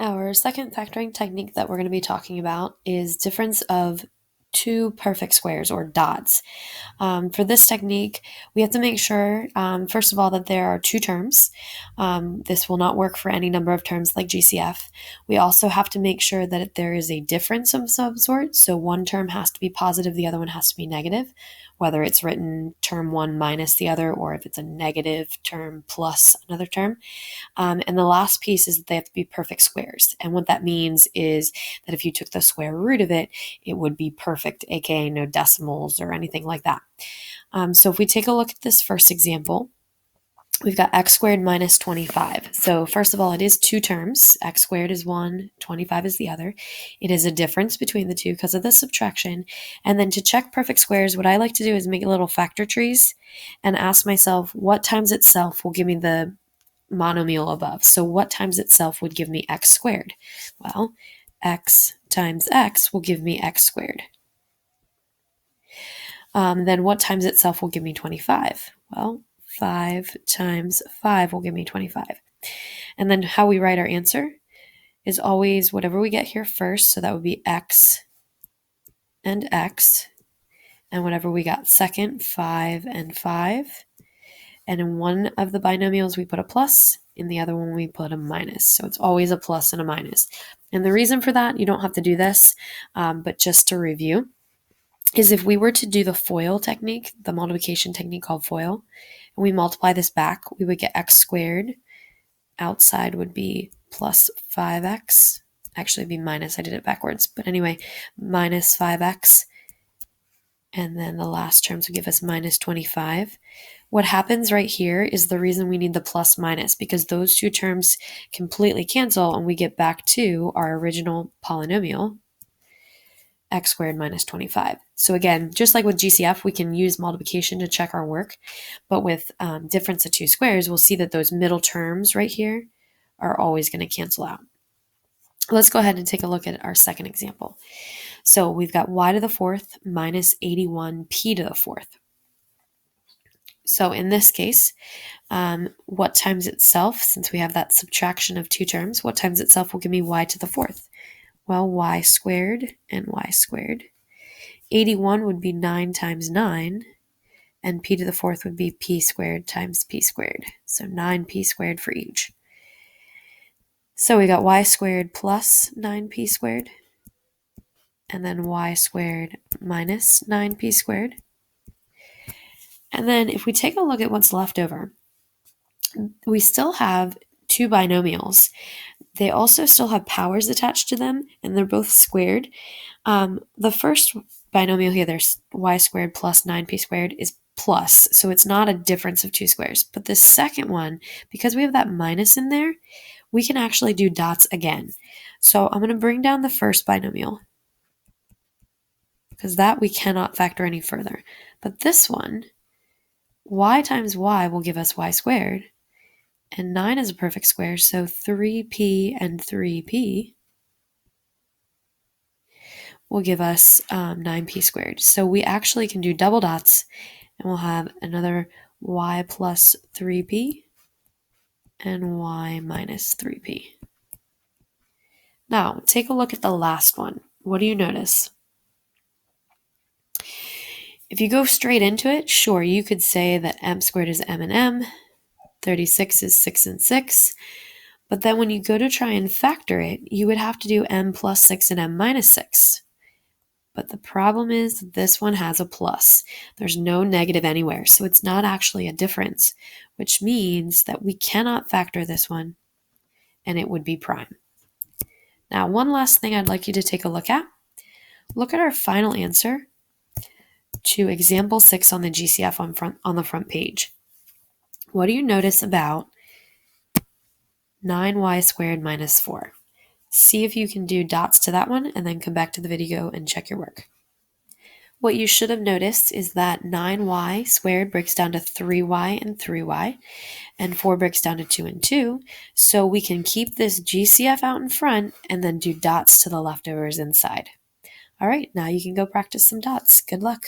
Our second factoring technique that we're going to be talking about is difference of two perfect squares or dots. For this technique, we have to make sure, first of all, that there are two terms. This will not work for any number of terms like GCF. We also have to make sure that there is a difference of some sort. So one term has to be positive, the other one has to be negative, whether it's written term one minus the other, or if it's a negative term plus another term. And the last piece is that they have to be perfect squares. And what that means is that if you took the square root of it, it would be perfect, aka no decimals or anything like that. So if we take a look at this first example, we've got x squared minus 25. So first of all, it is two terms. X squared is one, 25 is the other. It is a difference between the two because of the subtraction. And then to check perfect squares, what I like to do is make little factor trees and ask myself what times itself will give me the monomial above. So what times itself would give me x squared? Well, x times x will give me x squared. Then what times itself will give me 25? Well, 5 times 5 will give me 25. And then how we write our answer is always whatever we get here first, so that would be x and x, and whatever we got second, 5 and 5. And in one of the binomials, we put a plus. In the other one, we put a minus. So it's always a plus and a minus. And the reason for that, you don't have to do this, but just to review, is if we were to do the FOIL technique, the multiplication technique called FOIL, and we multiply this back, we would get x squared. Outside would be plus 5x. Actually, it'd be minus. I did it backwards. But anyway, minus 5x. And then the last terms would give us minus 25. What happens right here is the reason we need the plus minus, because those two terms completely cancel and we get back to our original polynomial, x squared minus 25. So again, just like with GCF, we can use multiplication to check our work, but with difference of two squares, we'll see that those middle terms right here are always going to cancel out. Let's go ahead and take a look at our second example. So we've got y to the fourth minus 81p to the fourth. So in this case, what times itself, since we have that subtraction of two terms, what times itself will give me y to the fourth? Well, y squared and y squared. 81 would be 9 times 9, and p to the fourth would be p squared times p squared. So 9p squared for each. So we got y squared plus 9p squared, and then y squared minus 9p squared. And then if we take a look at what's left over, we still have two binomials. They also still have powers attached to them, and they're both squared. The first binomial here, there's y squared plus 9p squared, is plus, so it's not a difference of two squares. But the second one, because we have that minus in there, we can actually do dots again. So I'm going to bring down the first binomial, because that we cannot factor any further. But this one, y times y will give us y squared. And 9 is a perfect square, so 3p and 3p will give us 9p squared. So we actually can do double dots, and we'll have another y plus 3p and y minus 3p. Now, take a look at the last one. What do you notice? If you go straight into it, sure, you could say that m squared is m and m, 36 is 6 and 6, but then when you go to try and factor it, you would have to do m plus 6 and m minus 6. But the problem is this one has a plus. There's no negative anywhere, so it's not actually a difference, which means that we cannot factor this one, and it would be prime. Now, one last thing I'd like you to take a look at. Look at our final answer to example 6 on the GCF on the front page. What do you notice about 9y squared minus 4? See if you can do dots to that one and then come back to the video and check your work. What you should have noticed is that 9y squared breaks down to 3y and 3y, and 4 breaks down to 2 and 2, so we can keep this GCF out in front and then do dots to the leftovers inside. All right, now you can go practice some dots. Good luck.